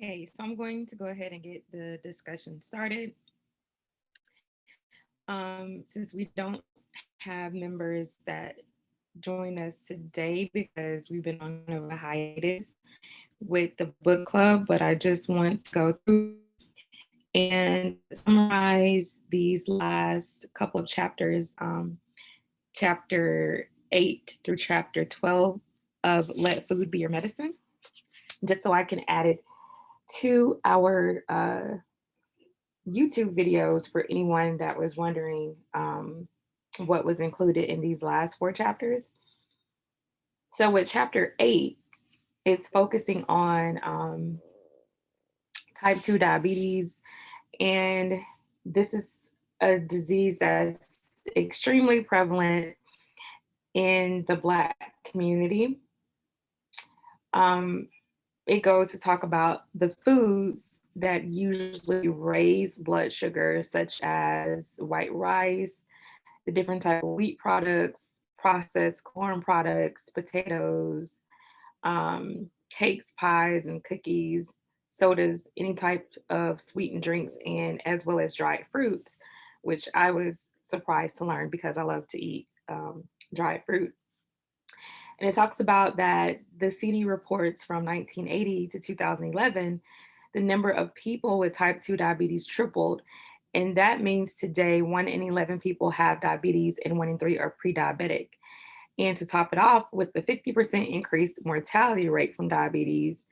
Okay, so I'm going to go ahead and get the discussion started. Since we don't have members that join us today because we've been on kind of a hiatus with the book club, but I just want to go through and summarize these last couple of chapters, chapter 8 through chapter 12 of Let Food Be Your Medicine, just so I can add it to our YouTube videos for anyone that was wondering what was included in these last four chapters. So, with chapter 8 is focusing on type 2 diabetes, and this is a disease that's extremely prevalent in the Black community. Um, it goes to talk about the foods that usually raise blood sugar, such as white rice, the different type of wheat products, processed corn products, potatoes, cakes, pies, and cookies, sodas, any type of sweetened drinks, and as well as dried fruits, which I was surprised to learn because I love to eat dried fruit. And it talks about that the CD reports from 1980 to 2011, the number of people with type 2 diabetes tripled. And that means today 1 in 11 people have diabetes and 1 in 3 are pre diabetic. And to top it off, with the 50% increased mortality rate from diabetes,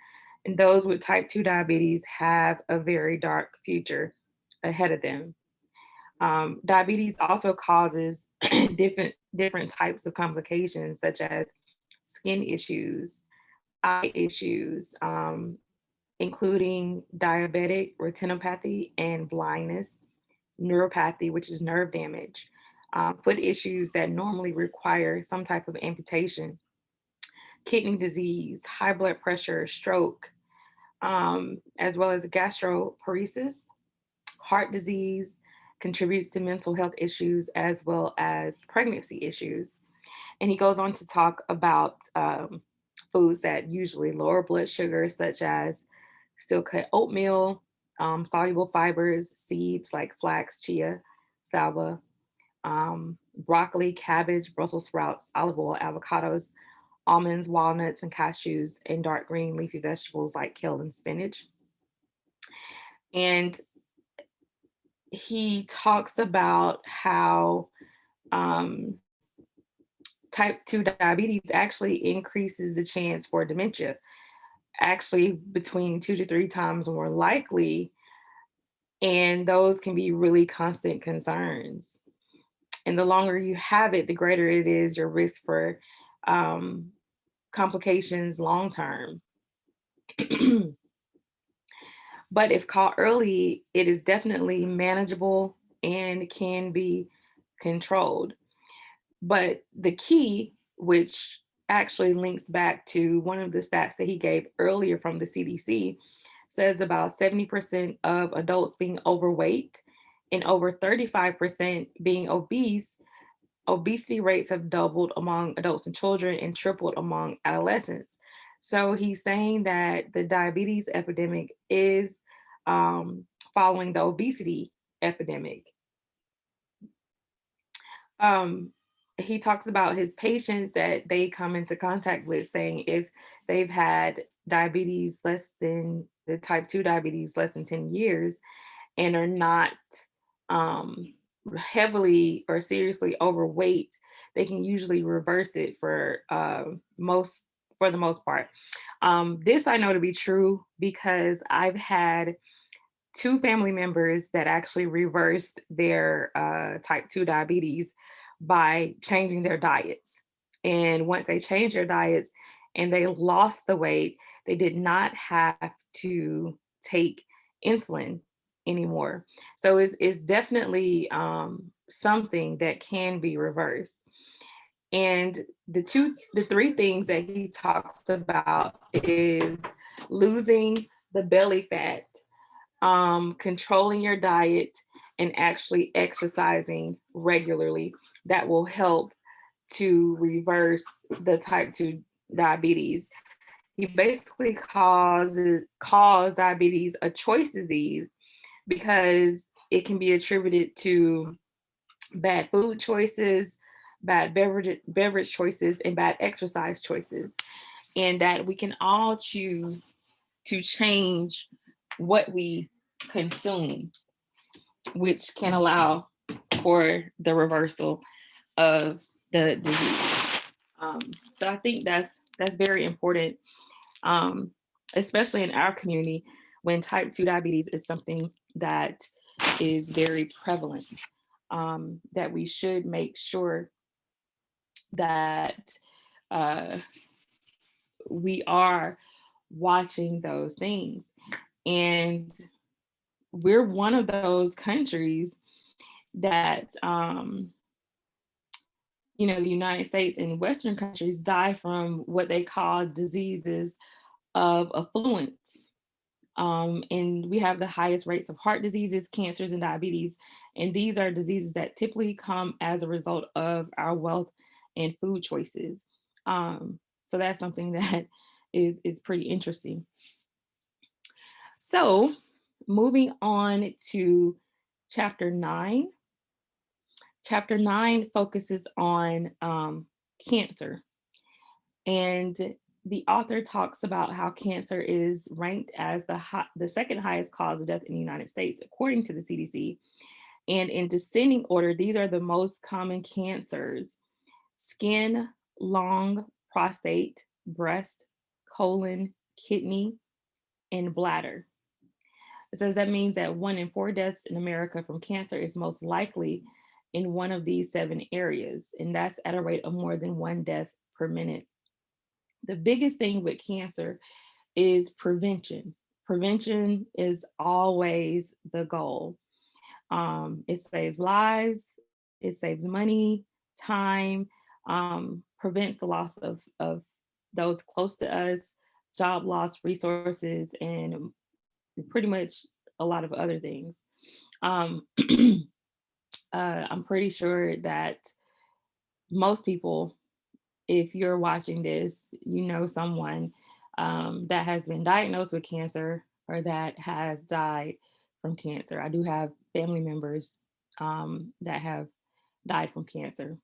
and those with type 2 diabetes have a very dark future ahead of them. Diabetes also causes different types of complications, such as skin issues, eye issues, including diabetic retinopathy and blindness, neuropathy, which is nerve damage, foot issues that normally require some type of amputation, kidney disease, high blood pressure, stroke, as well as gastroparesis, heart disease, contributes to mental health issues as well as pregnancy issues. And he goes on to talk about foods that usually lower blood sugar, such as steel cut oatmeal, soluble fibers, seeds like flax, chia, salva, broccoli, cabbage, Brussels sprouts, olive oil, avocados, almonds, walnuts, and cashews, and dark green leafy vegetables like kale and spinach. And he talks about how um, type 2 diabetes actually increases the chance for dementia, actually between 2 to 3 times more likely. And those can be really constant concerns. And the longer you have it, the greater it is your risk for um, complications long term. But if caught early, it is definitely manageable and can be controlled. But the key, which actually links back to one of the stats that he gave earlier from the CDC, says about 70% of adults being overweight and over 35% being obese. Obesity rates have doubled among adults and children and tripled among adolescents. So he's saying that the diabetes epidemic is following the obesity epidemic. Um, he talks about his patients that they come into contact with, saying if they've had diabetes less than the type 2 diabetes less than 10 years and are not um, heavily or seriously overweight, they can usually reverse it for the most part. This I know to be true because I've had two family members that actually reversed their type 2 diabetes by changing their diets. And once they changed their diets and they lost the weight, they did not have to take insulin anymore. So it's definitely something that can be reversed. And the three things that he talks about is losing the belly fat, controlling your diet, and actually exercising regularly. That will help to reverse the type 2 diabetes. He basically calls diabetes a choice disease because it can be attributed to bad food choices, bad beverage choices, and bad exercise choices, and that we can all choose to change what we consume, which can allow for the reversal of the disease. Um, so I think that's very important, um, especially in our community when type 2 diabetes is something that is very prevalent, that we should make sure that uh, we are watching those things. And we're one of those countries that, the United States and Western countries die from what they call diseases of affluence. And we have the highest rates of heart diseases, cancers, and diabetes. And these are diseases that typically come as a result of our wealth and food choices. So that's something that is pretty interesting. So moving on to chapter 9. Chapter 9 focuses on cancer. And the author talks about how cancer is ranked as the second highest cause of death in the United States, according to the CDC. And in descending order, these are the most common cancers: skin, lung, prostate, breast, colon, kidney, and bladder. It says that means that 1 in 4 deaths in America from cancer is most likely in one of these 7 areas, and that's at a rate of more than 1 death per minute. The biggest thing with cancer is prevention. Prevention is always the goal. It saves lives, it saves money, time, prevents the loss of those close to us, job loss, resources, and pretty much a lot of other things. Um, I'm pretty sure that most people, if you're watching this, you know someone that has been diagnosed with cancer or that has died from cancer. I do have family members that have died from cancer.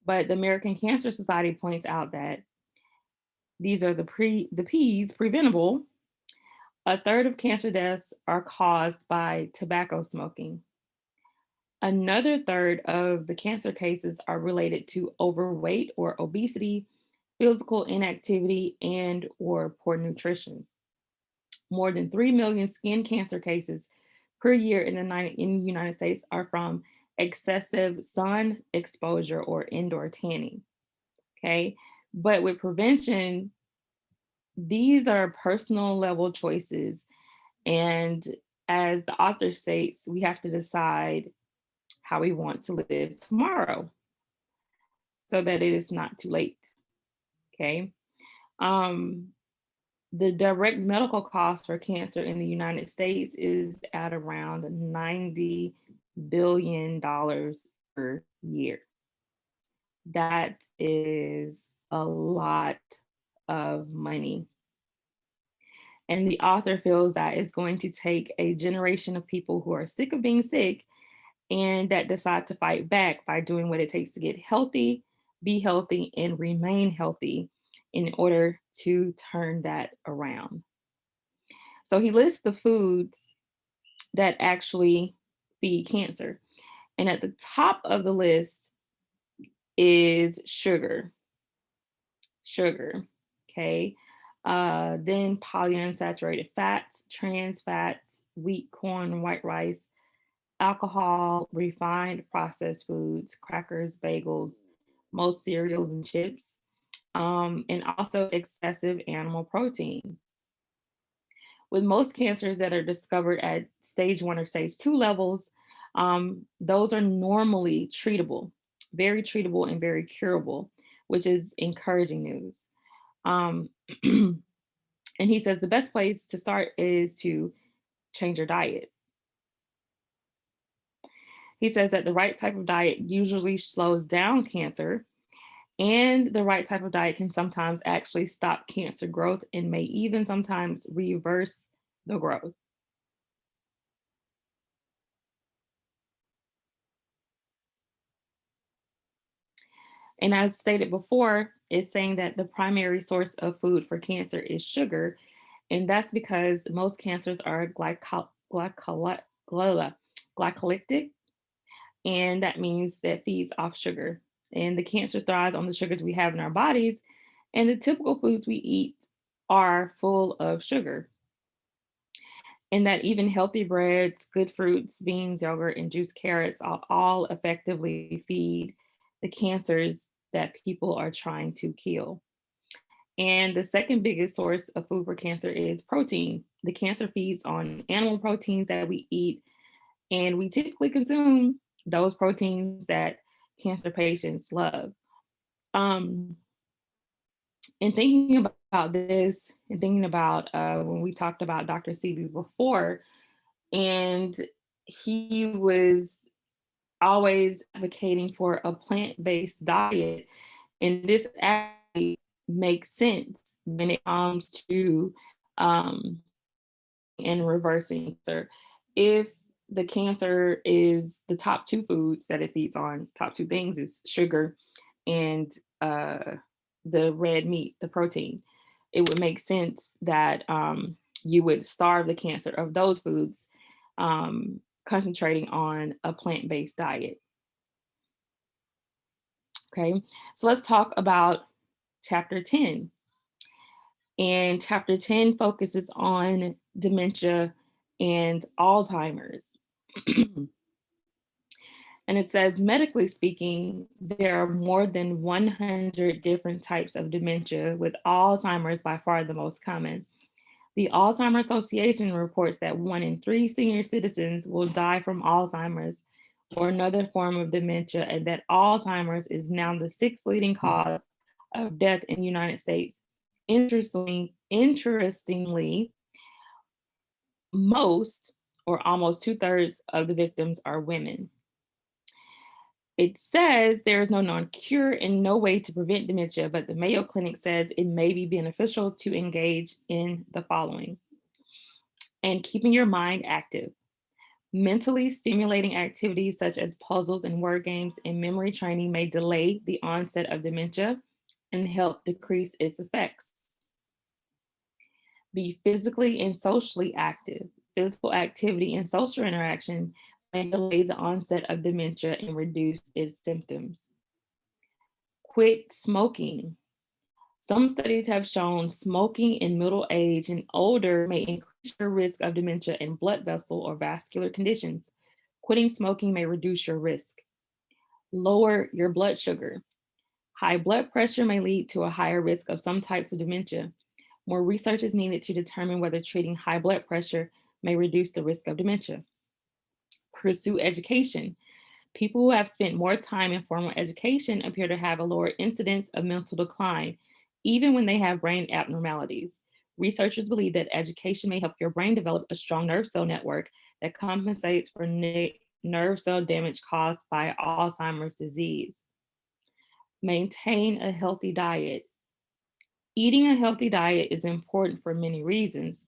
But the American Cancer Society points out that these are the P's preventable. A third of cancer deaths are caused by tobacco smoking. Another third of the cancer cases are related to overweight or obesity, physical inactivity, and or poor nutrition. More than 3 million skin cancer cases per year in the United States are from excessive sun exposure or indoor tanning. Okay. But with prevention, these are personal level choices. And as the author states, we have to decide how we want to live tomorrow so that it is not too late. Okay. Um, the direct medical cost for cancer in the United States is at around $90 billion per year. That is a lot of money. And the author feels that it's going to take a generation of people who are sick of being sick and that decide to fight back by doing what it takes to get healthy, be healthy, and remain healthy in order to turn that around. So he lists the foods that actually feed cancer. And at the top of the list is sugar. Sugar, okay? Then polyunsaturated fats, trans fats, wheat, corn, white rice, alcohol, refined processed foods, crackers, bagels, most cereals and chips, and also excessive animal protein. With most cancers that are discovered at stage 1 or stage 2 levels, those are normally treatable, very treatable and very curable, which is encouraging news. Um, and he says the best place to start is to change your diet. He says that the right type of diet usually slows down cancer And the right type of diet can sometimes actually stop cancer growth and may even sometimes reverse the growth. And as stated before, it's saying that the primary source of food for cancer is sugar. And that's because most cancers are glycolytic, and that means that feeds off sugar. And the cancer thrives on the sugars we have in our bodies, and the typical foods we eat are full of sugar. And that even healthy breads, good fruits, beans, yogurt, and juice carrots all effectively feed the cancers that people are trying to kill. And the second biggest source of food for cancer is protein. The cancer feeds on animal proteins that we eat, and we typically consume those proteins that cancer patients love. Um, and thinking about this and thinking about when we talked about Dr. Sebi before, and he was always advocating for a plant-based diet, and this actually makes sense when it comes to um, and reversing cancer. If the cancer is the top two foods that it feeds on, top two things is sugar and uh, the red meat, the protein. It would make sense that you would starve the cancer of those foods, concentrating on a plant based diet. Okay, so let's talk about chapter 10. And chapter 10 focuses on dementia and Alzheimer's. And it says, medically speaking, there are more than 100 different types of dementia, with Alzheimer's by far the most common. The Alzheimer Association reports that 1 in 3 senior citizens will die from Alzheimer's or another form of dementia, and that Alzheimer's is now the sixth leading cause of death in the United States. Interestingly, most or almost 2/3 of the victims are women. It says there is no known cure and no way to prevent dementia, but the Mayo Clinic says it may be beneficial to engage in the following: and keeping your mind active. Mentally stimulating activities such as puzzles and word games and memory training may delay the onset of dementia and help decrease its effects. Be physically and socially active. Physical activity and social interaction may delay the onset of dementia and reduce its symptoms. Quit smoking. Some studies have shown smoking in middle age and older may increase your risk of dementia and blood vessel or vascular conditions. Quitting smoking may reduce your risk. Lower your blood sugar. High blood pressure may lead to a higher risk of some types of dementia. More research is needed to determine whether treating high blood pressure may reduce the risk of dementia. Pursue education. People who have spent more time in formal education appear to have a lower incidence of mental decline, even when they have brain abnormalities. Researchers believe that education may help your brain develop a strong nerve cell network that compensates for nerve cell damage caused by Alzheimer's disease. Maintain a healthy diet. Eating a healthy diet is important for many reasons.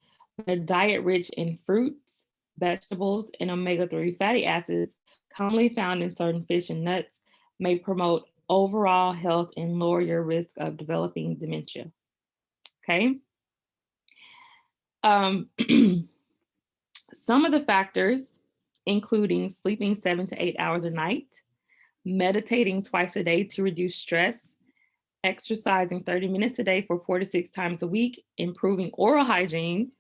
A diet rich in fruits, vegetables, and omega-3 fatty acids, commonly found in certain fish and nuts, may promote overall health and lower your risk of developing dementia. Okay. Um, some of the factors, including sleeping 7 to 8 hours a night, meditating twice a day to reduce stress, exercising 30 minutes a day for 4 to 6 times a week, improving oral hygiene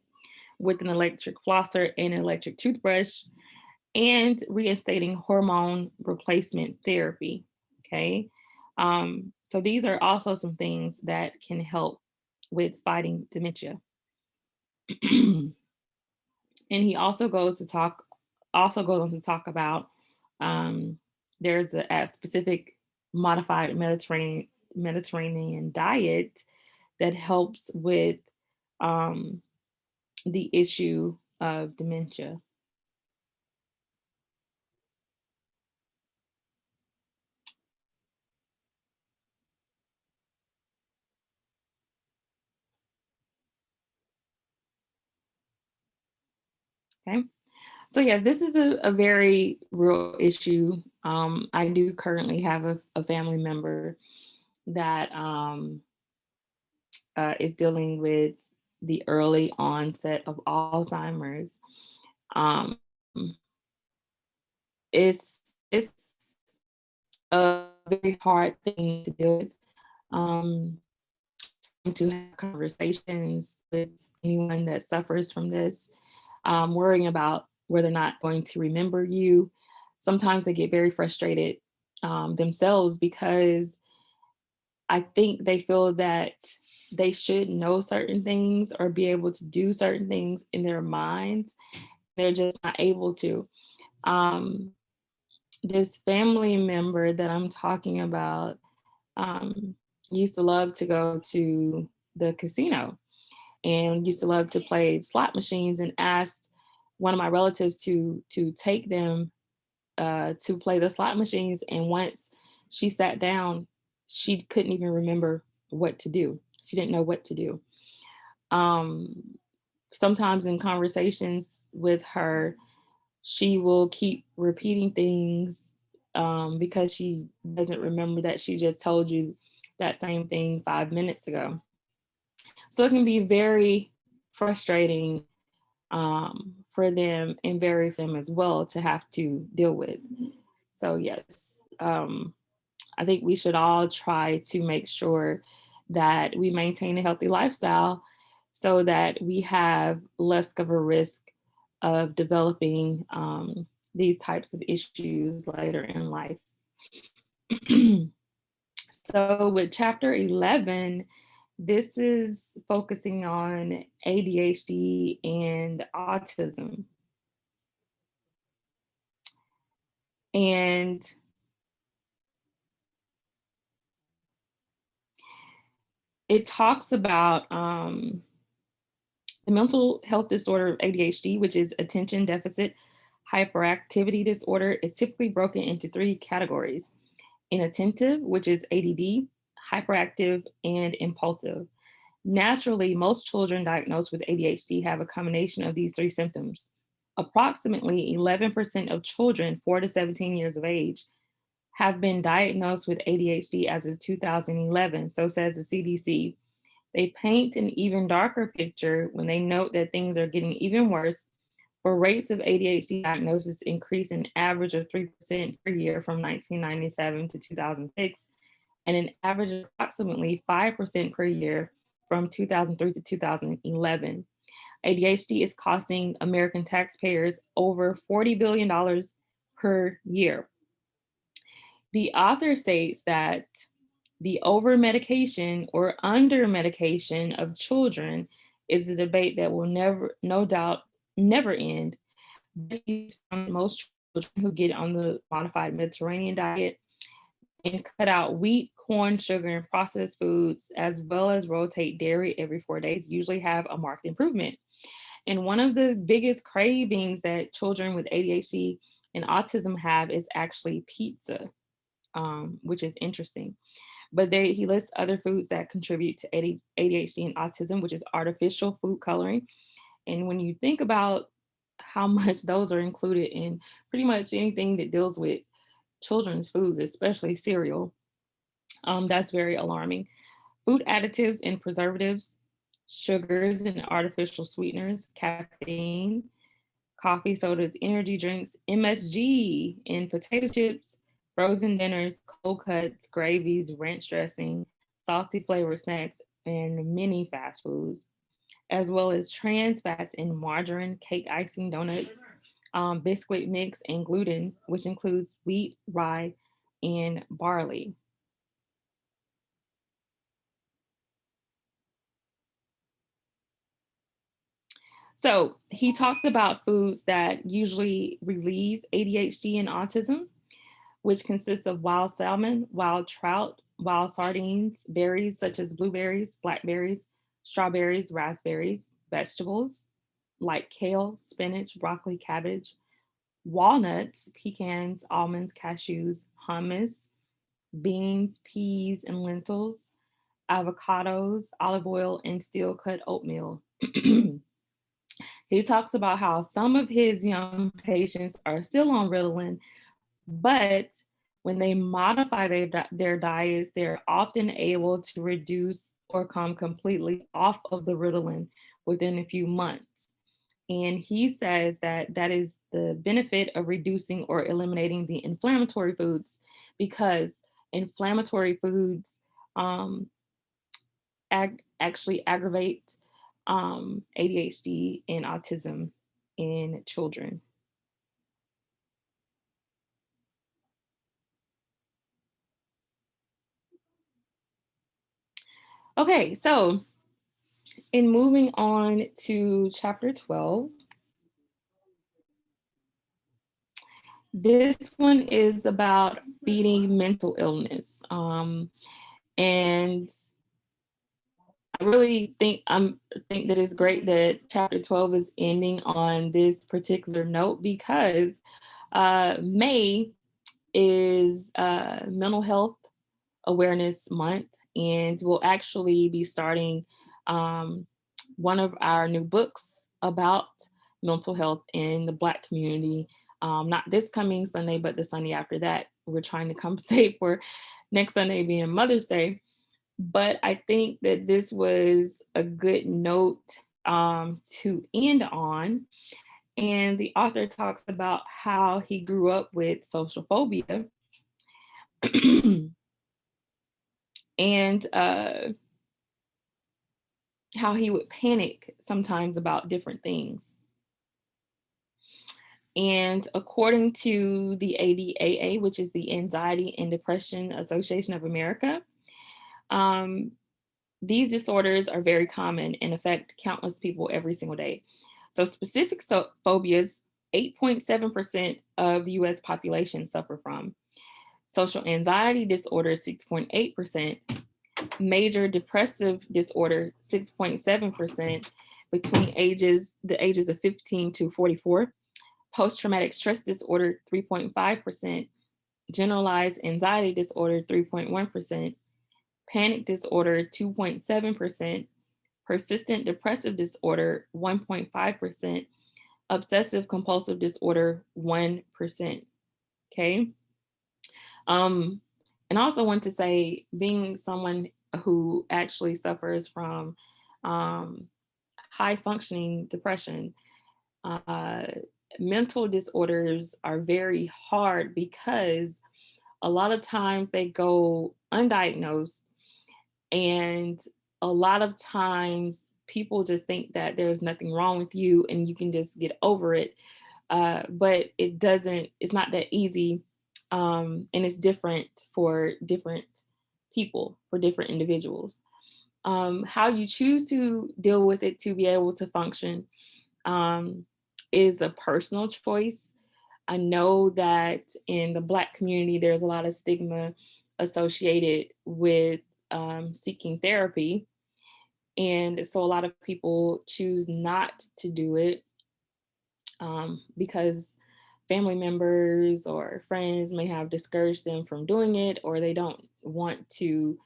with an electric flosser and an electric toothbrush, and reinstating hormone replacement therapy. Okay. So these are also some things that can help with fighting dementia. And he also goes on to talk about there's a specific modified Mediterranean diet that helps with um, the issue of dementia. Okay. So yes, this is a very real issue. I do currently have a family member that is dealing with the early onset of Alzheimer's. Um, it's a very hard thing to deal with. Um, to have conversations with anyone that suffers from this, worrying about whether or not going to remember you. Sometimes they get very frustrated themselves because I think they feel that they should know certain things or be able to do certain things in their minds. They're just not able to. Um, this family member that I'm talking about um, used to love to go to the casino and used to love to play slot machines and asked one of my relatives to take them to play the slot machines. And once she sat down, she couldn't even remember what to do. She didn't know what to do. Um, Sometimes in conversations with her, she will keep repeating things because she doesn't remember that she just told you that same thing 5 minutes ago. So it can be very frustrating for them and very for them as well to have to deal with. So yes, I think we should all try to make sure that we maintain a healthy lifestyle so that we have less of a risk of developing these types of issues later in life. So with chapter 11, this is focusing on ADHD and autism. And it talks about the mental health disorder of ADHD, which is attention deficit hyperactivity disorder, is typically broken into three categories: inattentive, which is ADD, hyperactive, and impulsive. Naturally, most children diagnosed with ADHD have a combination of these three symptoms. Approximately 11% of children 4 to 17 years of age have been diagnosed with ADHD as of 2011, so says the CDC. They paint an even darker picture when they note that things are getting even worse, for rates of ADHD diagnosis increased an average of 3% per year from 1997 to 2006, and an average of approximately 5% per year from 2003 to 2011. ADHD is costing American taxpayers over $40 billion per year. The author states that the over medication or under medication of children is a debate that will never, no doubt, never end. Most children who get on the modified Mediterranean diet and cut out wheat, corn, sugar, and processed foods, as well as rotate dairy every 4 days, usually have a marked improvement. And one of the biggest cravings that children with ADHD and autism have is actually pizza, which is interesting. But he lists other foods that contribute to ADHD and autism, which is artificial food coloring. And when you think about how much those are included in pretty much anything that deals with children's foods, especially cereal, that's very alarming. Food additives and preservatives, sugars and artificial sweeteners, caffeine, coffee, sodas, energy drinks, MSG in potato chips, frozen dinners, cold cuts, gravies, ranch dressing, salty flavored snacks, and many fast foods, as well as trans fats in margarine, cake icing, donuts, biscuit mix, and gluten, which includes wheat, rye, and barley. So he talks about foods that usually relieve ADHD and autism, which consists of wild salmon, wild trout, wild sardines, berries such as blueberries, blackberries, strawberries, raspberries, vegetables like kale, spinach, broccoli, cabbage, walnuts, pecans, almonds, cashews, hummus, beans, peas, and lentils, avocados, olive oil, and steel cut oatmeal. He talks about how some of his young patients are still on Ritalin, but when they modify their diets, they're often able to reduce or come completely off of the Ritalin within a few months. And he says that that is the benefit of reducing or eliminating the inflammatory foods, because inflammatory foods um, actually aggravate ADHD and autism in children. Okay, so in moving on to chapter 12, this one is about beating mental illness. And I really think that it's great that chapter 12 is ending on this particular note, because May is Mental Health Awareness Month, and we'll actually be starting um, one of our new books about mental health in the Black community. Not this coming Sunday, but the Sunday after that. We're trying to compensate for next Sunday being Mother's Day. But I think that this was a good note to end on. And the author talks about how he grew up with social phobia and how he would panic sometimes about different things. And according to the ADAA, which is the Anxiety and Depression Association of America, um, these disorders are very common and affect countless people every single day. So specific phobias, 8.7% of the US population suffer from. Social anxiety disorder, 6.8%. Major depressive disorder, 6.7%, between the ages of 15 to 44. Post-traumatic stress disorder, 3.5%. Generalized anxiety disorder, 3.1%. Panic disorder, 2.7%. Persistent depressive disorder, 1.5%. Obsessive compulsive disorder, 1%. Okay. And I also want to say, being someone who actually suffers from um, high functioning depression, uh, mental disorders are very hard because a lot of times they go undiagnosed, and a lot of times people just think that there's nothing wrong with you and you can just get over it. But it's not that easy. And it's different for different people, for different individuals. How you choose to deal with it to be able to function um, is a personal choice. I know that in the Black community, there's a lot of stigma associated with seeking therapy. And so a lot of people choose not to do it because family members or friends may have discouraged them from doing it, or they don't want to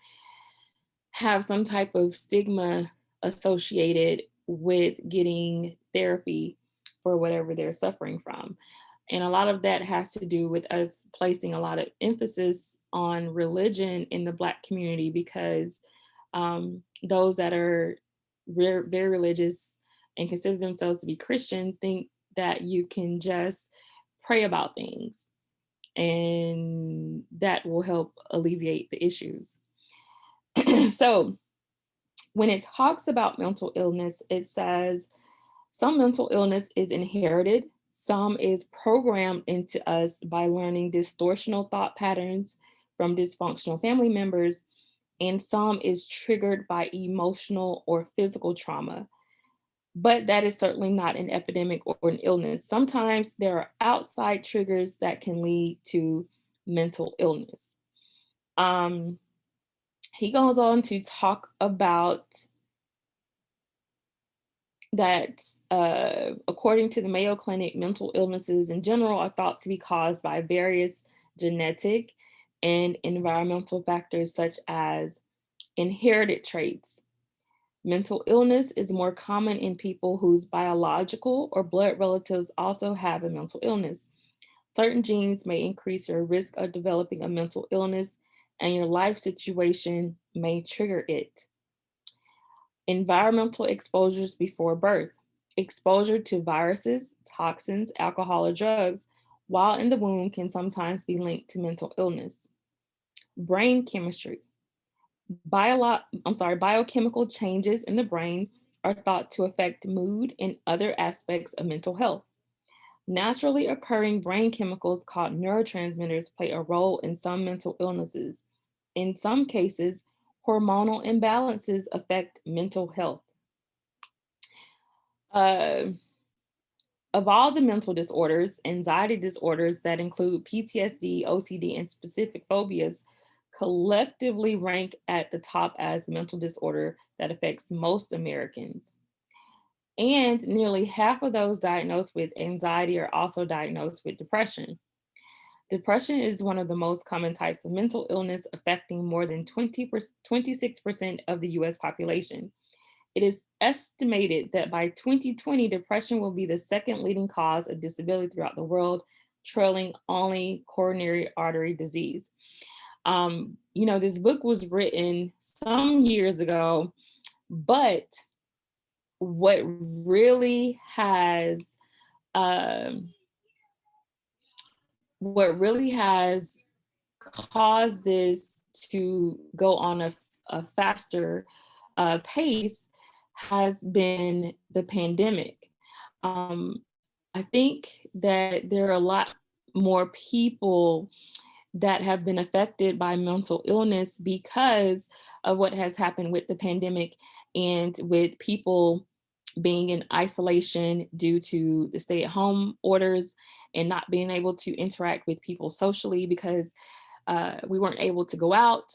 have some type of stigma associated with getting therapy for whatever they're suffering from. And a lot of that has to do with us placing a lot of emphasis on religion in the Black community, because those that are very religious and consider themselves to be Christian think that you can just pray about things and that will help alleviate the issues. So when it talks about mental illness, it says some mental illness is inherited, some is programmed into us by learning distortional thought patterns from dysfunctional family members, and some is triggered by emotional or physical trauma. But that is certainly not an epidemic or an illness. Sometimes there are outside triggers that can lead to mental illness. Um, he goes on to talk about that according to the Mayo Clinic, mental illnesses in general are thought to be caused by various genetic and environmental factors such as inherited traits, Mental illness is more common in people whose biological or blood relatives also have a mental illness. Certain genes may increase your risk of developing a mental illness, and your life situation may trigger it. Environmental exposures before birth. Exposure to viruses, toxins, alcohol, or drugs while in the womb can sometimes be linked to mental illness. Brain chemistry. Biochemical changes in the brain are thought to affect mood and other aspects of mental health. Naturally occurring brain chemicals called neurotransmitters play a role in some mental illnesses. In some cases, hormonal imbalances affect mental health. Uh, of all the mental disorders, anxiety disorders that include PTSD, OCD, and specific phobias collectively rank at the top as the mental disorder that affects most Americans. And nearly half of those diagnosed with anxiety are also diagnosed with depression. Depression is one of the most common types of mental illness, affecting more than 26% of the US population. It is estimated that by 2020, depression will be the second leading cause of disability throughout the world, trailing only coronary artery disease. This book was written some years ago, but what really has um, what really has caused this to go on a faster pace has been the pandemic. Um, I think that there are a lot more people that have been affected by mental illness because of what has happened with the pandemic and with people being in isolation due to the stay-at-home orders and not being able to interact with people socially because we weren't able to go out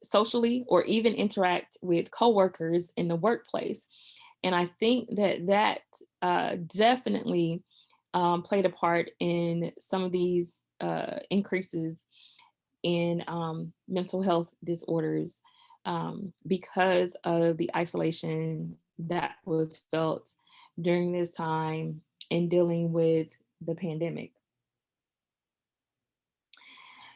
socially or even interact with coworkers in the workplace. And I think that definitely played a part in some of these increases in mental health disorders because of the isolation that was felt during this time in dealing with the pandemic.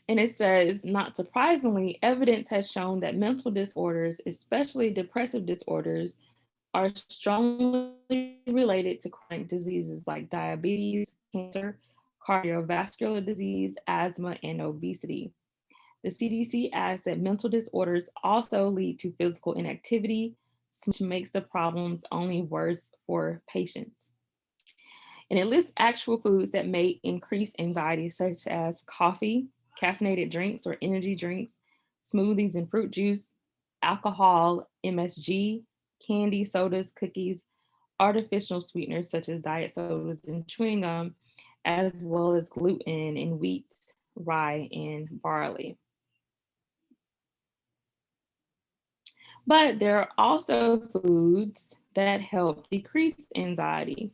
And it says, not surprisingly, evidence has shown that mental disorders, especially depressive disorders, are strongly related to chronic diseases like diabetes, cancer, cardiovascular disease, asthma, and obesity. The CDC adds that mental disorders also lead to physical inactivity, which makes the problems only worse for patients. And it lists actual foods that may increase anxiety, such as coffee, caffeinated drinks or energy drinks, smoothies and fruit juice, alcohol, MSG, candy, sodas, cookies, artificial sweeteners such as diet sodas and chewing gum, as well as gluten in wheat, rye, and barley. But there are also foods that help decrease anxiety,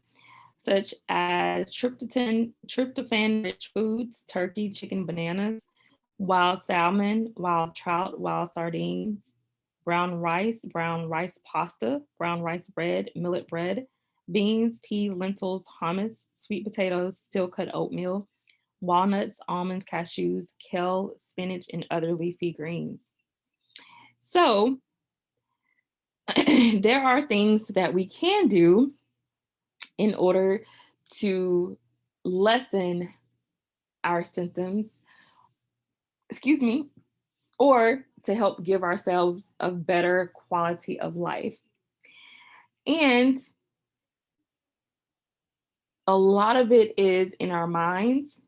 such as tryptophan-rich foods, turkey, chicken, bananas, wild salmon, wild trout, wild sardines, brown rice pasta, brown rice bread, millet bread, beans, peas, lentils, hummus, sweet potatoes, steel-cut oatmeal, walnuts, almonds, cashews, kale, spinach, and other leafy greens. So there are things that we can do in order to lessen our symptoms, excuse me, or to help give ourselves a better quality of life. And a lot of it is in our minds,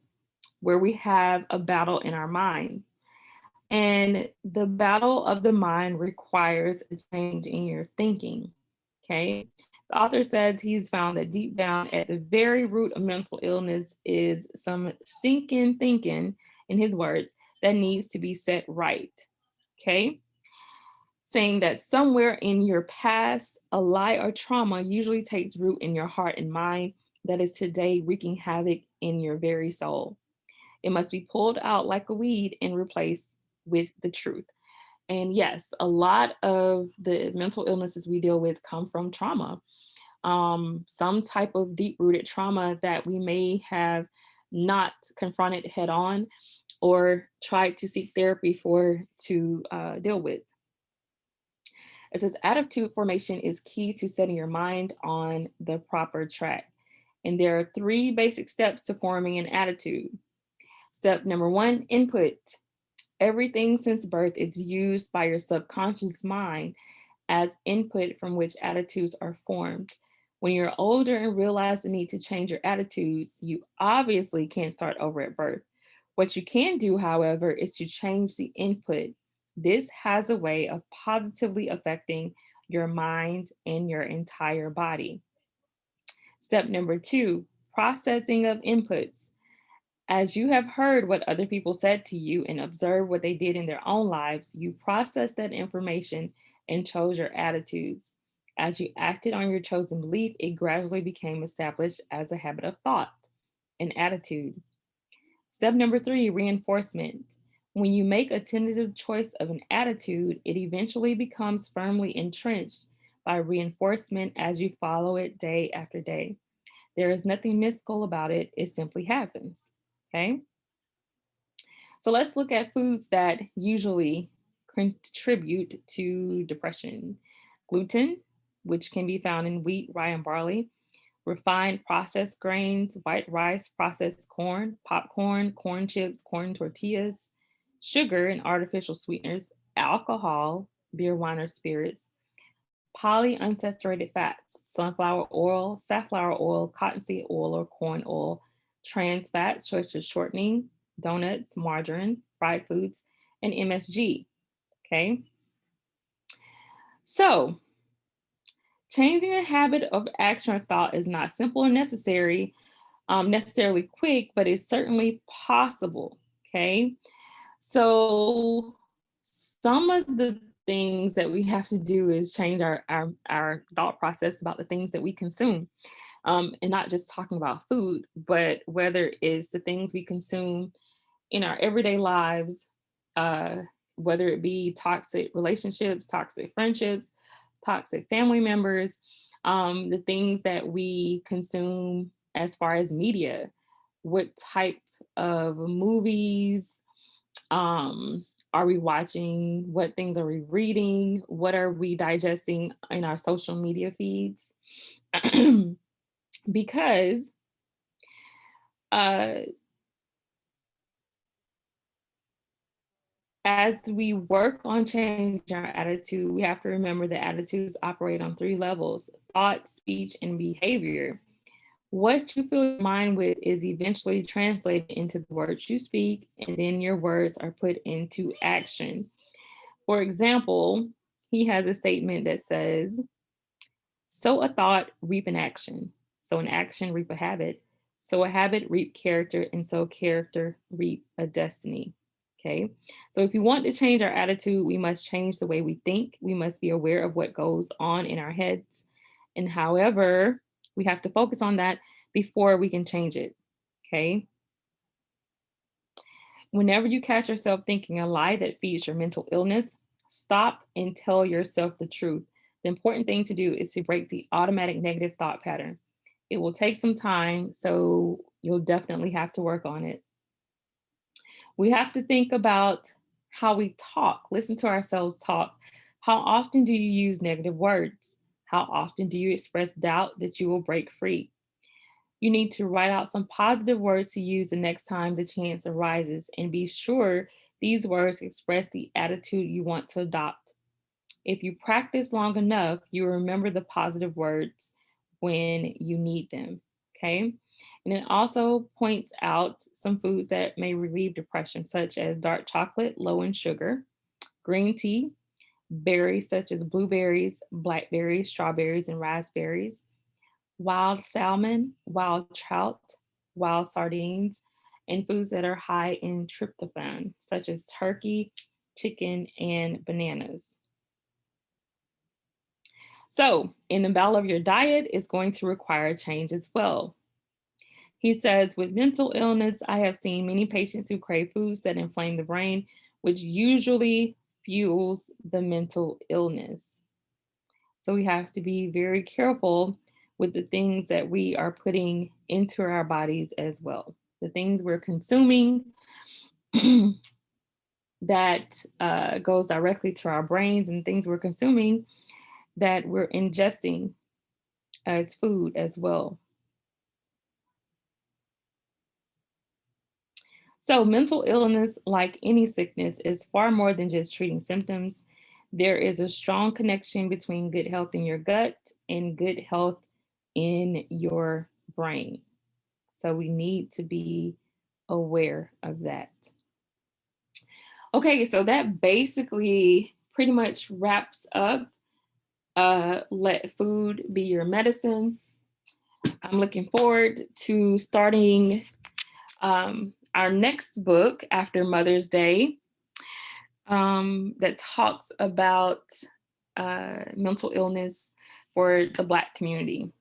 where we have a battle in our mind. And the battle of the mind requires a change in your thinking. Okay. The author says he's found that deep down at the very root of mental illness is some stinking thinking, in his words, that needs to be set right. Okay. Saying that somewhere in your past, a lie or trauma usually takes root in your heart and mind that is today wreaking havoc in your very soul. It must be pulled out like a weed and replaced with the truth. And yes, a lot of the mental illnesses we deal with come from trauma, some type of deep rooted trauma that we may have not confronted head on or tried to seek therapy for to deal with. It says attitude formation is key to setting your mind on the proper track. And there are three basic steps to forming an attitude. Step number one, input. Everything since birth is used by your subconscious mind as input from which attitudes are formed. When you're older and realize the need to change your attitudes, you obviously can't start over at birth. What you can do, however, is to change the input. This has a way of positively affecting your mind and your entire body. Step number two, processing of inputs. As you have heard what other people said to you and observed what they did in their own lives, you processed that information and chose your attitudes. As you acted on your chosen belief, it gradually became established as a habit of thought, an attitude. Step number three, reinforcement. When you make a tentative choice of an attitude, it eventually becomes firmly entrenched by reinforcement as you follow it day after day. There is nothing mystical about it, it simply happens. Okay. So let's look at foods that usually contribute to depression. Gluten, which can be found in wheat, rye, and barley. Refined processed grains, white rice, processed corn, popcorn, corn chips, corn tortillas. Sugar and artificial sweeteners. Alcohol, beer, wine, or spirits. Polyunsaturated fats, sunflower oil, safflower oil, cottonseed oil, or corn oil. Trans fats, such as shortening, donuts, margarine, fried foods, and MSG. Okay. So, changing a habit of action or thought is not simple or necessarily quick, but it's certainly possible. Okay. So, some of the things that we have to do is change our thought process about the things that we consume. And not just talking about food, but whether it's the things we consume in our everyday lives, uh, whether it be toxic relationships, toxic friendships, toxic family members, the things that we consume as far as media, what type of movies are we watching, what things are we reading, what are we digesting in our social media feeds. Because uh, as we work on changing our attitude, we have to remember that attitudes operate on three levels: thought, speech, and behavior. What you fill your mind with is eventually translated into the words you speak, and then your words are put into action. For example, he has a statement that says, sow a thought, reap an action. Sow an action, reap a habit. Sow a habit, reap character, and sow character, reap a destiny. Okay. So if we want to change our attitude, we must change the way we think. We must be aware of what goes on in our heads. And however, we have to focus on that before we can change it. Okay. Whenever you catch yourself thinking a lie that feeds your mental illness, stop and tell yourself the truth. The important thing to do is to break the automatic negative thought pattern. It will take some time, so you'll definitely have to work on it. We have to think about how we talk, listen to ourselves talk. How often do you use negative words? How often do you express doubt that you will break free? You need to write out some positive words to use the next time the chance arises, and be sure these words express the attitude you want to adopt. If you practice long enough, you remember the positive words when you need them. Okay. And it also points out some foods that may relieve depression, such as dark chocolate, low in sugar, green tea, berries such as blueberries, blackberries, strawberries, and raspberries, wild salmon, wild trout, wild sardines, and foods that are high in tryptophan, such as turkey, chicken, and bananas. So, in the battle of your diet is going to require change as well. He says, with mental illness, I have seen many patients who crave foods that inflame the brain, which usually fuels the mental illness. So we have to be very careful with the things that we are putting into our bodies as well. The things we're consuming that goes directly to our brains, and things we're consuming that we're ingesting as food as well. So, mental illness, like any sickness, is far more than just treating symptoms. There is a strong connection between good health in your gut and good health in your brain. So, we need to be aware of that. Okay, so that basically pretty much wraps up Let Food Be Your Medicine. I'm looking forward to starting our next book after Mother's Day that talks about mental illness for the Black community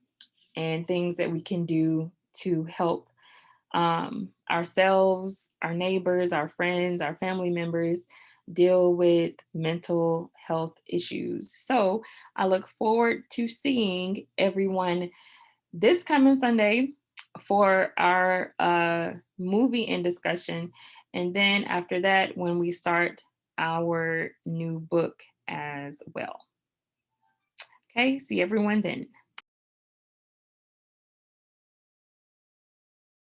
and things that we can do to help ourselves, our neighbors, our friends, our family members deal with mental health issues. So I look forward to seeing everyone this coming Sunday for our movie and discussion. And then after that, when we start our new book as well. Okay, see everyone then.